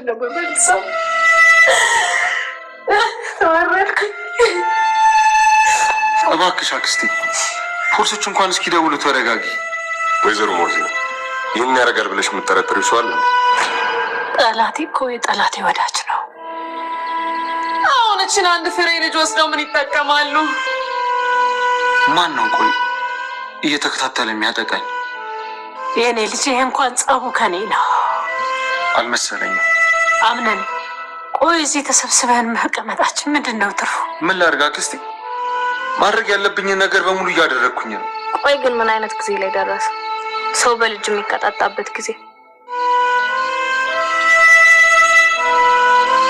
ነው መልሰው ተዋረድኩኝ። እባክሽ አክስቴ ፖሊሶች እንኳን እስኪደውሉ ተረጋጊ። ወይዘሮ ሞርዚና ይህን ያደርጋል ብለሽ የምትጠረጥሪው ሰው አለ? ጠላቴ እኮ የጠላቴ ወዳጅ ነው። አሁን እችን አንድ ፍሬ ልጅ ወስደው ምን ይጠቀማሉ? ማን ነው ቆይ እየተከታተለ የሚያጠቃኝ? የእኔ ልጅ ይሄ እንኳን ጸቡ ከኔ ነው አልመሰለኝም። አምነን ቆይ እዚህ ተሰብስበን መቀመጣችን ምንድን ነው ትርፉ? ምን ላድርግ አክስቴ? ማድረግ ያለብኝን ነገር በሙሉ እያደረግኩኝ ነው። ቆይ ግን ምን አይነት ጊዜ ላይ ደረሰ? ሰው በልጅ የሚቀጣጣበት ጊዜ።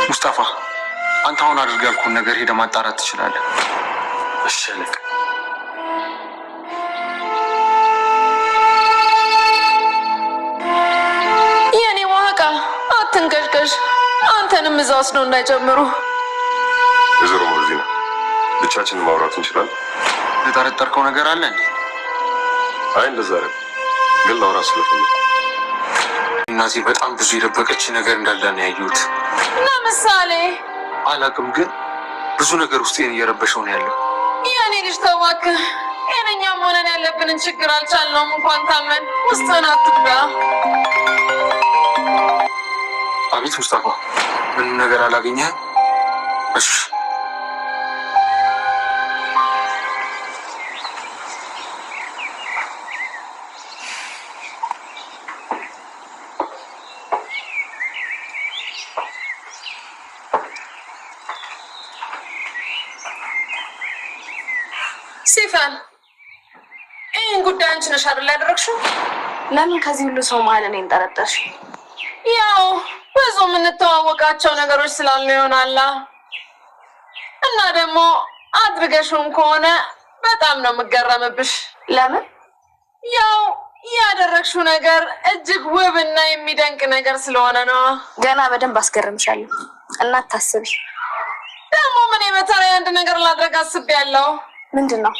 ሙስጣፋ አንተ አሁን አድርግ ያልኩህን ነገር ሄደህ ማጣራት ትችላለህ። እሺ አለቃ። የኔ ዋቃ አትንቀሽቀሽ፣ አንተንም እዛ ወስደው እንዳይጨምሩ። ወይዘሮ ሞርዚና ብቻችንን ማውራት እንችላለን? የጠረጠርከው ነገር አለ እንዴ? አይ እንደዛ አይደል፣ ግን ላውራት ስለፈለኩ። እናቴ በጣም ብዙ የደበቀች ነገር እንዳለ ነው ያየሁት። ለምሳሌ አላውቅም፣ ግን ብዙ ነገር ውስጤን እየረበሸው ነው ያለው። የኔ ልጅ ተዋክ፣ ጤነኛም ሆነን ያለብንን ችግር አልቻልነውም። እንኳን ታመን ውስጥን አትጉዳ። አቤት ሙስጣፋ፣ ምንም ነገር አላገኘህም? እሺ ሲፈን ይህን ጉዳይ አንቺ ነሽ አይደል ያደረግሽው? ለምን ከዚህ ሁሉ ሰው መሀል እኔን ጠረጠርሽ? ያው ብዙ የምንተዋወቃቸው ነገሮች ስላሉ ይሆናላ። እና ደግሞ አድርገሽውም ከሆነ በጣም ነው የምገረምብሽ። ለምን? ያው ያደረግሽው ነገር እጅግ ውብ እና የሚደንቅ ነገር ስለሆነ ነው። ገና በደንብ አስገርምሻለሁ እና አታስቢ። ደግሞ ምን በተለይ አንድ ነገር ላድረግ አስቤያለሁ። ምንድን ነው?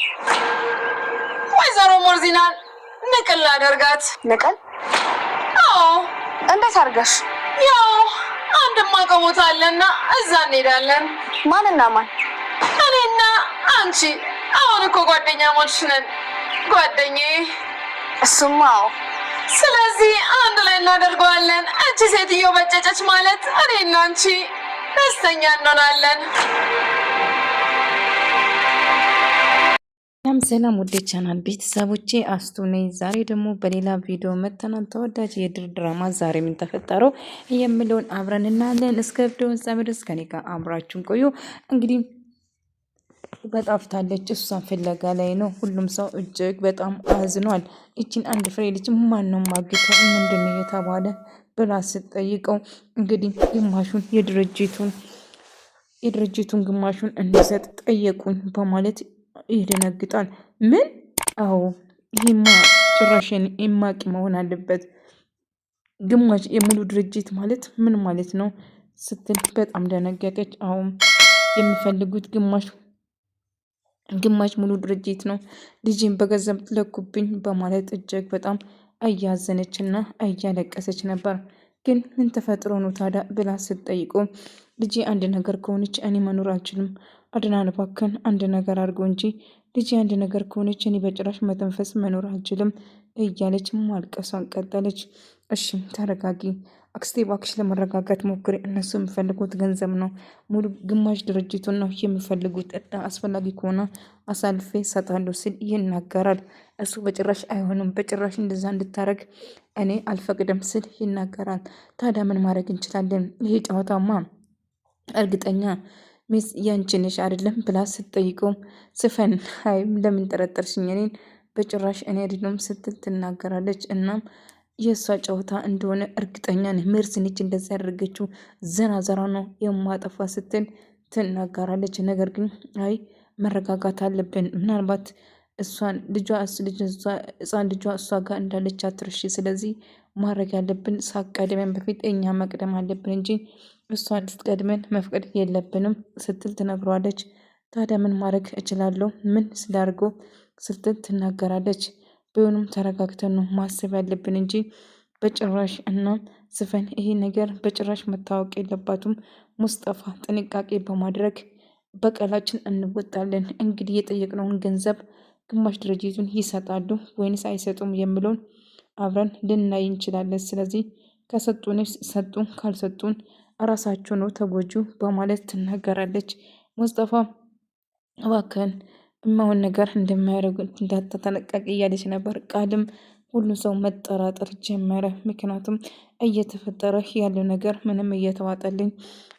ወይዘሮ ሞርዚናን ንቅል ላደርጋት። ንቅል? አዎ። እንዴት አድርገሽ? ያው አንድ የማውቀው ቦታ አለና እዛ እንሄዳለን። ማንና ማን? እኔና አንቺ። አሁን እኮ ጓደኛሞች ነን። ጓደኛዬ። እሱማ አዎ። ስለዚህ አንድ ላይ እናደርገዋለን። እቺ ሴትዮ በጨጨች ማለት እኔና አንቺ ደስተኛ እንሆናለን። ሰላም ውድ ቻናል ቤተሰቦቼ አስቱ ነኝ። ዛሬ ደግሞ በሌላ ቪዲዮ መተናል። ተወዳጅ የድር ድራማ ዛሬ ምን ተፈጠረው የምለውን አብረን እናያለን። እስከ ቪዲዮ ፍጻሜ ድረስ ከኔ ጋር አብራችሁን ቆዩ። እንግዲህ በጣፍታለች፣ እሷን ፍለጋ ላይ ነው። ሁሉም ሰው እጅግ በጣም አዝኗል። እቺን አንድ ፍሬ ልጅ ማን ነው ማግተው ምንድን ነው የተባለ ብላ ስትጠይቀው እንግዲህ ግማሹን የድርጅቱን ግማሹን እንዲሰጥ ጠየቁኝ በማለት ይደነግጣል። ምን? አዎ ይሄማ ጭራሽን የማቂ መሆን አለበት። ግማሽ የሙሉ ድርጅት ማለት ምን ማለት ነው ስትል በጣም ደነገጠች። አሁን የሚፈልጉት ግማሽ ሙሉ ድርጅት ነው። ልጅን በገንዘብ ለኩብኝ በማለት እጅግ በጣም እያዘነችና እያለቀሰች ነበር። ግን ምን ተፈጥሮ ነው ታዲያ ብላ ስትጠይቆ ልጄ አንድ ነገር ከሆነች እኔ መኖር አልችልም። አድናን እባክህን አንድ ነገር አድርገው እንጂ ልጄ አንድ ነገር ከሆነች እኔ በጭራሽ መተንፈስ መኖር አልችልም እያለች ማልቀሷን ቀጠለች። እሺ ተረጋጊ አክስቴ እባክሽ ለመረጋጋት ሞክሪ። እነሱ የሚፈልጉት ገንዘብ ነው፣ ሙሉ ግማሽ ድርጅቱን ነው የሚፈልጉት። አስፈላጊ ከሆነ አሳልፌ ሰጣለሁ ሲል ይናገራል። እሱ በጭራሽ አይሆንም፣ በጭራሽ እንደዛ እንድታረግ እኔ አልፈቅድም ሲል ይናገራል። ታዲያ ምን ማድረግ እንችላለን? ይሄ ጨዋታማ እርግጠኛ ሚስ ያንቺ ነሽ አይደለም ብላ ስትጠይቀው ስፈን አይም ለምን ጠረጠርሽኝ? እኔን በጭራሽ እኔ አይደለም ስትል ትናገራለች። እናም የእሷ ጨዋታ እንደሆነ እርግጠኛ ነኝ። ሜርሲ ነች እንደዛ ያደረገችው፣ ዘራ ነው የማጠፋ ስትል ትናገራለች። ነገር ግን አይ መረጋጋት አለብን። ምናልባት ህፃን ልጇ እሷ ጋር እንዳለች አትርሺ። ስለዚህ ማድረግ ያለብን ሳቀድመን በፊት እኛ መቅደም አለብን እንጂ እሷ እንድትቀድመን መፍቀድ የለብንም ስትል ትነግረዋለች። ታዲያ ምን ማድረግ እችላለሁ? ምን ስላርገው ስትል ትናገራለች። ቢሆንም ተረጋግተን ነው ማሰብ ያለብን እንጂ በጭራሽ እና ስፈን ይሄ ነገር በጭራሽ መታወቅ የለባትም። ሙስጠፋ ጥንቃቄ በማድረግ በቀላችን እንወጣለን። እንግዲህ የጠየቅነውን ገንዘብ ግማሽ ድርጅቱን ይሰጣሉ ወይንስ አይሰጡም የሚለውን አብረን ልናይ እንችላለን። ስለዚህ ከሰጡንስ ሰጡን፣ ካልሰጡን እራሳቸው ነው ተጎጁ በማለት ትናገራለች። ሙስጠፋ እባክህን እማውን ነገር እንደማያደርጉ እንዳትጠነቀቅ እያለች ነበር። ቃልም ሁሉም ሰው መጠራጠር ጀመረ። ምክንያቱም እየተፈጠረ ያለው ነገር ምንም እየተዋጠልኝ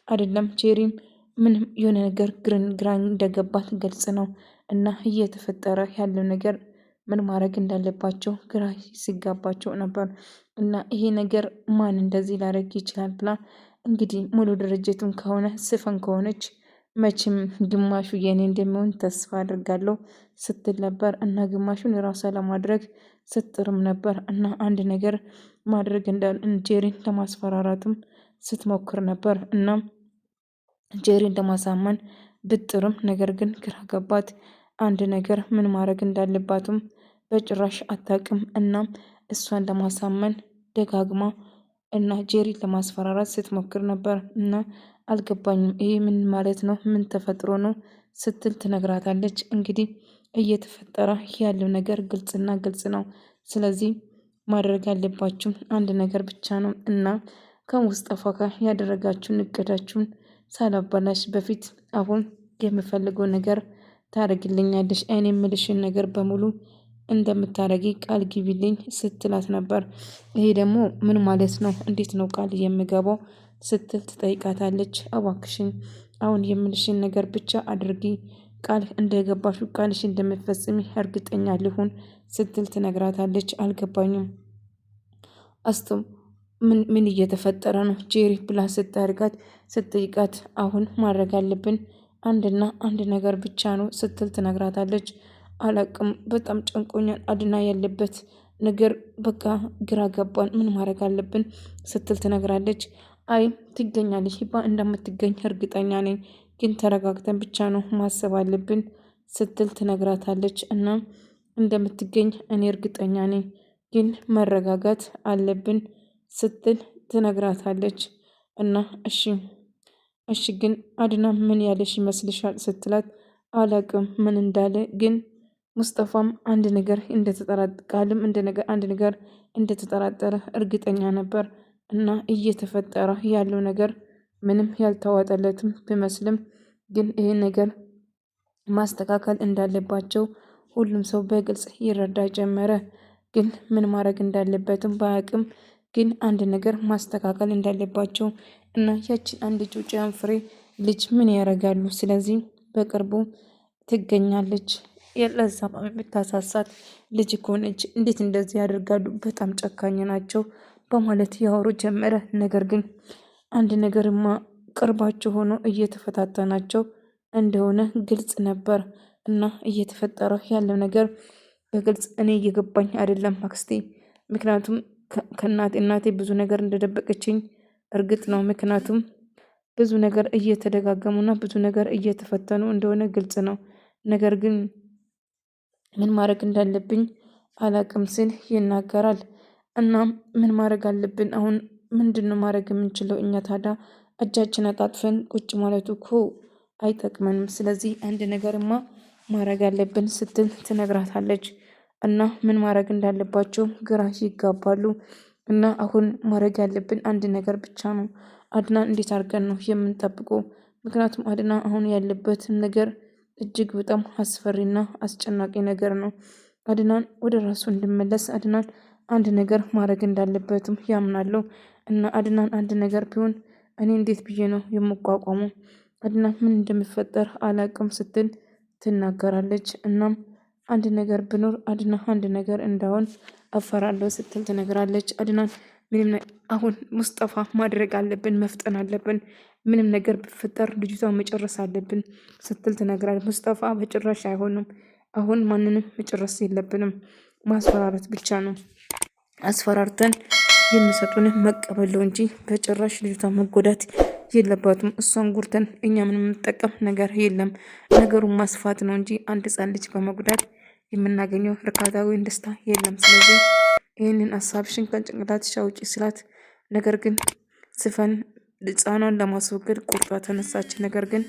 አይደለም። ጄሪም ምንም የሆነ ነገር ግራ እንደገባት ግልጽ ነው እና እየተፈጠረ ያለው ነገር ምን ማድረግ እንዳለባቸው ግራ ሲጋባቸው ነበር እና ይሄ ነገር ማን እንደዚህ ላደርግ ይችላል ብላ እንግዲህ ሙሉ ድርጅቱን ከሆነ ስፈን ከሆነች መቼም ግማሹ የኔ እንደሚሆን ተስፋ አድርጋለሁ ስትል ነበር እና ግማሹን የራሷ ለማድረግ ስትጥርም ነበር እና አንድ ነገር ማድረግ ጄሪን ለማስፈራራትም ስትሞክር ነበር እና ጄሪን ለማሳመን ብጥርም ነገር ግን ግራ ገባት። አንድ ነገር ምን ማድረግ እንዳለባትም በጭራሽ አታውቅም። እናም እሷን ለማሳመን ደጋግማ እና ጄሪን ለማስፈራራት ስትሞክር ነበር እና አልገባኝም፣ ይሄ ምን ማለት ነው? ምን ተፈጥሮ ነው ስትል ትነግራታለች። እንግዲህ እየተፈጠረ ያለው ነገር ግልጽና ግልጽ ነው። ስለዚህ ማድረግ ያለባችሁ አንድ ነገር ብቻ ነው እና ከሙስጠፋ ጋር ያደረጋችሁን እቅዳችሁን ሳላበላሽ በፊት አሁን የምፈልገው ነገር ታደርግልኛለሽ፣ እኔ የምልሽን ነገር በሙሉ እንደምታደርጊ ቃል ግቢልኝ ስትላት ነበር። ይሄ ደግሞ ምን ማለት ነው? እንዴት ነው ቃል የምገባው ስትል ትጠይቃታለች። እባክሽን አሁን የምልሽን ነገር ብቻ አድርጊ፣ ቃል እንደገባሹ ቃልሽ እንደምትፈጽሚ እርግጠኛ ልሁን ስትል ትነግራታለች። አልገባኝም አስቱም ምን እየተፈጠረ ነው ጄሪ ብላ ስትጠይቃት አሁን ማድረግ አለብን አንድና አንድ ነገር ብቻ ነው ስትል ትነግራታለች። አላቅም፣ በጣም ጨንቆኛል፣ አድና ያለበት ነገር በቃ ግራ ገባን፣ ምን ማድረግ አለብን ስትል ትነግራለች። አይ ትገኛለች፣ እንደምትገኝ እርግጠኛ ነኝ፣ ግን ተረጋግተን ብቻ ነው ማሰብ አለብን ስትል ትነግራታለች። እና እንደምትገኝ እኔ እርግጠኛ ነኝ፣ ግን መረጋጋት አለብን ስትል ትነግራታለች። እና እሺ ግን አድና ምን ያለሽ ይመስልሻል ስትላት አላቅም ምን እንዳለ፣ ግን ሙስጠፋም አንድ ነገር ቃልም አንድ ነገር እንደተጠራጠረ እርግጠኛ ነበር እና እየተፈጠረ ያለው ነገር ምንም ያልተዋጠለትም ቢመስልም ግን ይሄ ነገር ማስተካከል እንዳለባቸው ሁሉም ሰው በግልጽ ይረዳ ጀመረ። ግን ምን ማድረግ እንዳለበትም ባያቅም ግን አንድ ነገር ማስተካከል እንዳለባቸው እና ያችን አንድ ጩጬያን ፍሬ ልጅ ምን ያደርጋሉ፣ ስለዚህ በቅርቡ ትገኛለች፣ ለዛ የምታሳሳት ልጅ ከሆነች እንዴት እንደዚህ ያደርጋሉ፣ በጣም ጨካኝ ናቸው በማለት ያወሩ ጀመረ። ነገር ግን አንድ ነገርማ ቅርባቸው ሆኖ እየተፈታተናቸው እንደሆነ ግልጽ ነበር እና እየተፈጠረ ያለው ነገር በግልጽ እኔ እየገባኝ አይደለም አክስቴ፣ ምክንያቱም እናቴ ብዙ ነገር እንደደበቀችኝ እርግጥ ነው። ምክንያቱም ብዙ ነገር እየተደጋገሙና ብዙ ነገር እየተፈተኑ እንደሆነ ግልጽ ነው። ነገር ግን ምን ማድረግ እንዳለብኝ አላቅም ሲል ይናገራል። እናም ምን ማድረግ አለብን አሁን? ምንድነው ማድረግ የምንችለው እኛ ታዲያ? እጃችን አጣጥፈን ቁጭ ማለቱ እኮ አይጠቅመንም። ስለዚህ አንድ ነገርማ ማድረግ አለብን ስትል ትነግራታለች። እና ምን ማድረግ እንዳለባቸው ግራ ይጋባሉ። እና አሁን ማድረግ ያለብን አንድ ነገር ብቻ ነው። አድናን እንዴት አድርገን ነው የምንጠብቀው? ምክንያቱም አድና አሁን ያለበት ነገር እጅግ በጣም አስፈሪና አስጨናቂ ነገር ነው። አድናን ወደ ራሱ እንዲመለስ አድናን አንድ ነገር ማድረግ እንዳለበትም ያምናለሁ። እና አድናን አንድ ነገር ቢሆን እኔ እንዴት ብዬ ነው የምቋቋመው? አድናን ምን እንደሚፈጠር አላቅም ስትል ትናገራለች። እናም አንድ ነገር ብኖር አድና አንድ ነገር እንዳሆን አፈራለሁ ስትል ትነግራለች። አድናን አሁን ሙስጠፋ ማድረግ አለብን፣ መፍጠን አለብን፣ ምንም ነገር ቢፈጠር ልጅቷን መጨረስ አለብን ስትል ትነግራለች። ሙስጠፋ በጭራሽ አይሆንም፣ አሁን ማንንም መጨረስ የለብንም፣ ማስፈራረት ብቻ ነው። አስፈራርተን የሚሰጡን መቀበለው እንጂ በጭራሽ ልጅቷ መጎዳት የለባትም። እሷን ጉርተን እኛ ምን የምንጠቀም ነገር የለም። ነገሩን ማስፋት ነው እንጂ አንድ ህፃን ልጅ በመጉዳት የምናገኘው እርካታ ወይም ደስታ የለም። ስለዚህ ይህንን ሀሳብሽን ከጭንቅላትሽ አውጪ ስላት ነገር ግን ስፈን ህፃኗን ለማስወገድ ቁርጧ ተነሳች። ነገር ግን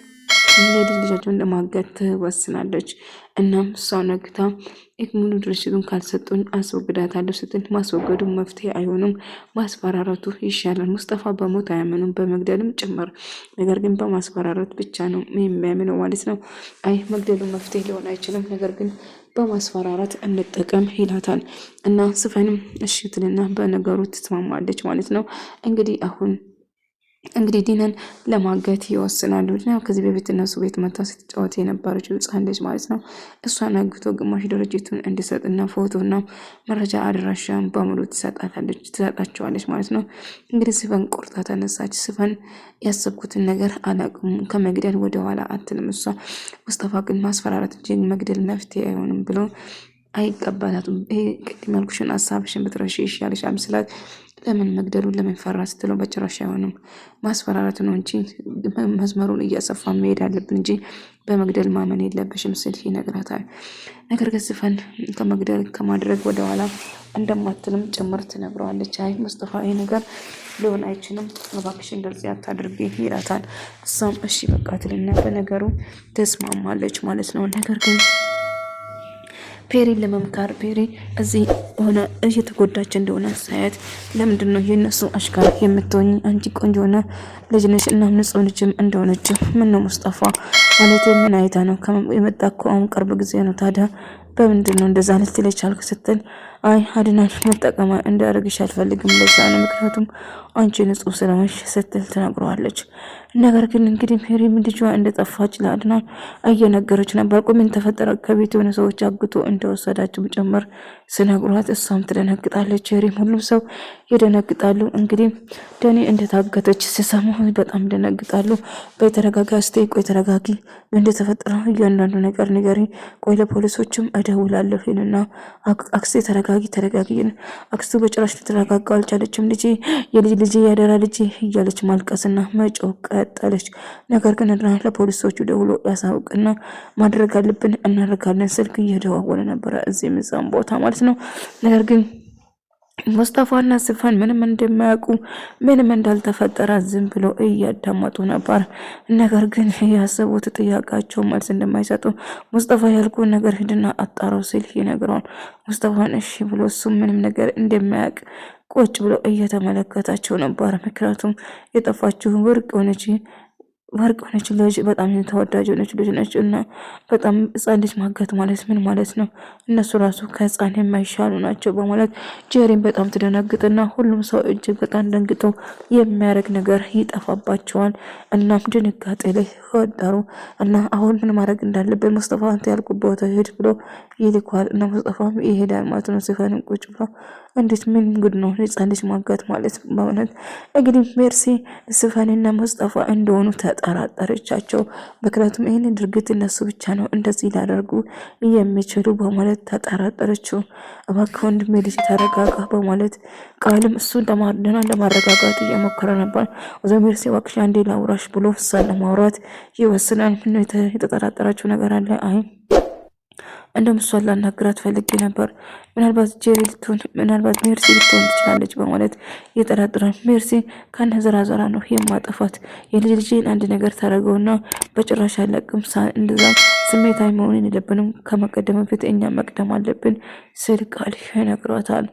ልጃቸውን ለማገት ትወስናለች። እናም እሷ ነግታ ሙሉ ድርጅቱን ካልሰጡኝ አስወግዳታለሁ ስትል ማስወገዱ መፍትሄ አይሆንም፣ ማስፈራራቱ ይሻላል። ሙስጠፋ በሞት አያምኑም፣ በመግደልም ጭምር። ነገር ግን በማስፈራራት ብቻ ነው የሚያምነው ማለት ነው። አይ መግደሉ መፍትሄ ሊሆን አይችልም፣ ነገር ግን በማስፈራራት እንጠቀም ይላታል። እና ስፈንም እሺ ትልና በነገሩ ትስማማለች ማለት ነው። እንግዲህ ዲናን ለማገት ይወስናሉ። ከዚህ በፊት እነሱ ቤት መታ ስትጫወት የነበረችው ህፃን ልጅ ማለት ነው። እሷን አግቶ ግማሽ ድርጅቱን እንዲሰጥና ፎቶና መረጃ አድራሻን በሙሉ ትሰጣቸዋለች ማለት ነው። እንግዲህ ስፈን ቁርጣ ተነሳች። ስፈን ያሰብኩትን ነገር አላውቅም፣ ከመግደል ወደ ኋላ አትልም እሷ። ሙስጠፋ ግን ማስፈራራት እንጂ መግደል መፍትሄ አይሆንም ብሎ አይቀበላትም። ይሄ ቅድም ያልኩሽን ሀሳብሽን ብትረሺ ይሻልሻል ስላት ለምን መግደሉን ለምን ፈራ ስትለው በጭራሽ አይሆንም፣ ማስፈራራት ነው እንጂ መስመሩን እያሰፋ መሄድ አለብን እንጂ በመግደል ማመን የለብሽም ስል ይነግራታል። ነገር ግን ስፈን ከመግደል ከማድረግ ወደኋላ እንደማትልም ጭምር ትነግረዋለች። አይ ሙስጠፋ ይሄ ነገር ሊሆን አይችልም፣ እባክሽ እንደዚህ አታድርጊ ይላታል። እሷም እሺ በቃ ትልና በነገሩ ተስማማለች ማለት ነው። ነገር ግን ፔሪን ለመምከር ፔሪ እዚህ ሆነ እየተጎዳች እንደሆነ ሳያት ለምንድን ነው የነሱ አሽካሪ የምትሆኝ? አንቺ ቆንጆ ሆነ ልጅ ነሽ እና ንጹህ ልጅም እንደሆነች ምን ነው ሙስጠፋ ማለት ምን አይታ ነው የመጣ እኮ አሁን ቅርብ ጊዜ ነው። ታዲያ በምንድን ነው እንደዛ ልትል ቻልክ ስትል አይ አድናን መጠቀማ እንዳደርግሽ አልፈልግም፣ ለዛ ነው ምክንያቱም አንቺ ንጹህ ስለሆንሽ ስትል ትነግረዋለች። ነገር ግን እንግዲህ ሜሪም ልጇ እንደጠፋች ለአድናን እየነገረች ነበር። ምን ተፈጠረ? ከቤት የሆነ ሰዎች አግቶ እንደወሰዳቸው ጭምር ስነግሯት እሷም ትደነግጣለች። ሜሪም ሁሉም ሰው ይደነግጣሉ። እንግዲህ ደኔ እንደታገተች ሲሰሙ በጣም ይደነግጣሉ። በተረጋጋ እስቲ ቆይ ተረጋጊ፣ እንደተፈጠረ እያንዳንዱ ነገር ንገሪ፣ ቆይ ለፖሊሶችም እደውላለሁ ይልና አክስቴ ተረጋጊ። አክስቱ በጭራሽ ልትረጋጋ አልቻለችም። ልጄ ያደራ ልጄ እያለች ማልቀስና መጮህ ቀጠለች። ነገር ግን ለፖሊሶቹ ደውሎ ያሳውቅና ማድረግ አለብን እናደርጋለን ስልክ እየደዋወለ ነበረ እዚህም እዛም ቦታ ማለት ነው። ነገር ግን ሙስጠፋና ስፈን ምንም እንደማያውቁ ምንም እንዳልተፈጠረ ዝም ብሎ እያዳመጡ ነበር። ነገር ግን ያሰቡት ጥያቄያቸው መልስ እንደማይሰጡ ሙስጠፋ ያልኩን ነገር ሂድና አጣራው ሲል ይነግረዋል። ሙስጠፋን እሺ ብሎ እሱ ምንም ነገር እንደማያውቅ ቁጭ ብሎ እየተመለከታቸው ነበር። ምክንያቱም የጠፋችው ወርቅ ሆነች ልጅ በጣም ተወዳጅ ሆነች ልጅ ነች እና በጣም ህፃን ልጅ ማገት ማለት ምን ማለት ነው? እነሱ ራሱ ከህፃን የማይሻሉ ናቸው በማለት ጄሪን በጣም ትደነግጥና ሁሉም ሰው እጅግ በጣም ደንግጠው የሚያደርግ ነገር ይጠፋባቸዋል። እናም ድንጋጤ ላይ ወደሩ እና አሁን ምን ማድረግ እንዳለበት ሙስጠፋ አንተ ያልኩት ቦታ ሄድ ብሎ ይልኳል እና ሙስጠፋም ይሄዳል ማለት ነው። ሲፈንም ቁጭ ብሎ እንዴት ምን ጉድ ነው ህፃን ልጅ ማጋት ማለት በእውነት እንግዲህ ሜርሲ ስፈንና ሙስጠፋ እንደሆኑ ተጠራጠረቻቸው። ምክንያቱም ይህን ድርጊት እነሱ ብቻ ነው እንደዚህ ሊያደርጉ የሚችሉ በማለት ተጠራጠረችው። እባክህ ወንድሜ ልጅ ተረጋጋ በማለት ቃልም እሱን ለማረጋጋት እየሞከረ ነበር። ወደ ሜርሲ እባክሽ አንዴ ላውራሽ ብሎ እሷን ለማውራት ይወስናል። ምን የተጠራጠራቸው ነገር አለ? አይ እንደውም እሷን ላናግራት ፈልጌ ነበር፣ ምናልባት ጄሪ ልትሆን ምናልባት ሜርሲ ልትሆን ትችላለች በማለት የጠራጥራል። ሜርሲ ከነዘራዘራ ነው የማጠፋት የልጄን አንድ ነገር ታደርገውና በጭራሽ አለቅም፣ እንደዛ ስሜታዊ መሆንን የለብንም፣ ከመቀደም በፊት እኛ መቅደም አለብን ስል ቃል ይነግሯታል።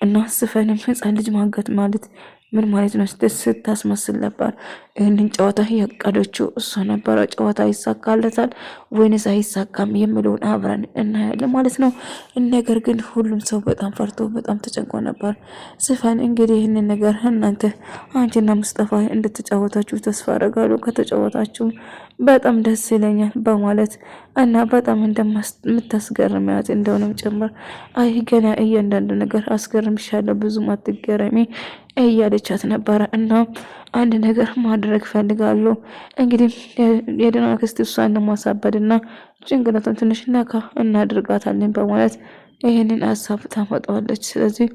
እና ስፈንም ህፃን ልጅ ማገት ማለት ምን ማለት ነው ስታስመስል ነበር። ይህንን ጨዋታ ያቀደችው እሷ ነበረ። ጨዋታ ይሳካለታል ወይንስ አይሳካም የሚለውን አብረን እናያለን ማለት ነው። ነገር ግን ሁሉም ሰው በጣም ፈርቶ በጣም ተጨንቆ ነበር። ስፈን እንግዲህ ይህንን ነገር እናንተ አንቺና ሙስጠፋ እንድትጫወታችሁ ተስፋ አደርጋለሁ፣ ከተጫወታችሁ በጣም ደስ ይለኛል በማለት እና በጣም እንደምታስገርሚያት እንደሆነም ጭምር አይ ገና እያንዳንዱ ነገር አስገርምሻለሁ ብዙም አትገረሚ እያለቻት ነበረ። እና አንድ ነገር ማድረግ ፈልጋለሁ እንግዲህ የደህና ክስት እሷን ለማሳበድና ጭንቅላቷን ትንሽ ነካ እናድርጋታለን በማለት ይህንን ሀሳብ ታመጣዋለች። ስለዚህ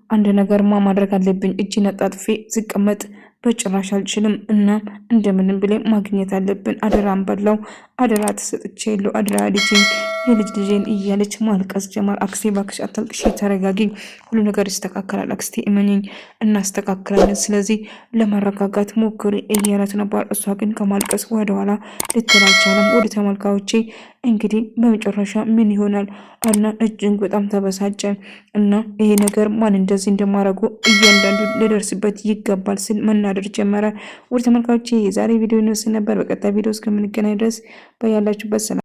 አንድ ነገርማ ማድረግ አለብኝ፣ እጅ ነጣጥፌ ዝቀመጥ በጭራሽ አልችልም እና እንደምንም ብለን ማግኘት አለብን። አደራም በላው አደራ ተሰጥቼ የለው አደራ ልጄን እያለች ማልቀስ ጀመር። አክስቴ እባክሽ አታልቅሽ፣ ተረጋጊ፣ ሁሉ ነገር ይስተካከላል አክስቴ እመኚኝ፣ እናስተካክላለን። ስለዚህ ለማረጋጋት ሞክሪ እያላት ነበር። እሷ ግን ከማልቀስ ወደኋላ ልትል አልቻለም። ወደ ተመልካዮቼ እንግዲህ በመጨረሻ ምን ይሆናል አና እጅግ በጣም ተበሳጨ እና ይሄ ነገር ማን እንደዚህ እንደማረጉ እያንዳንዱ ሊደርስበት ይገባል ስል መናደር ጀመረ። ወደ ተመልካዮቼ የዛሬ ቪዲዮ ይመስል ነበር። በቀጣይ ቪዲዮ እስከምንገናኝ ድረስ በያላችሁበት ሰላም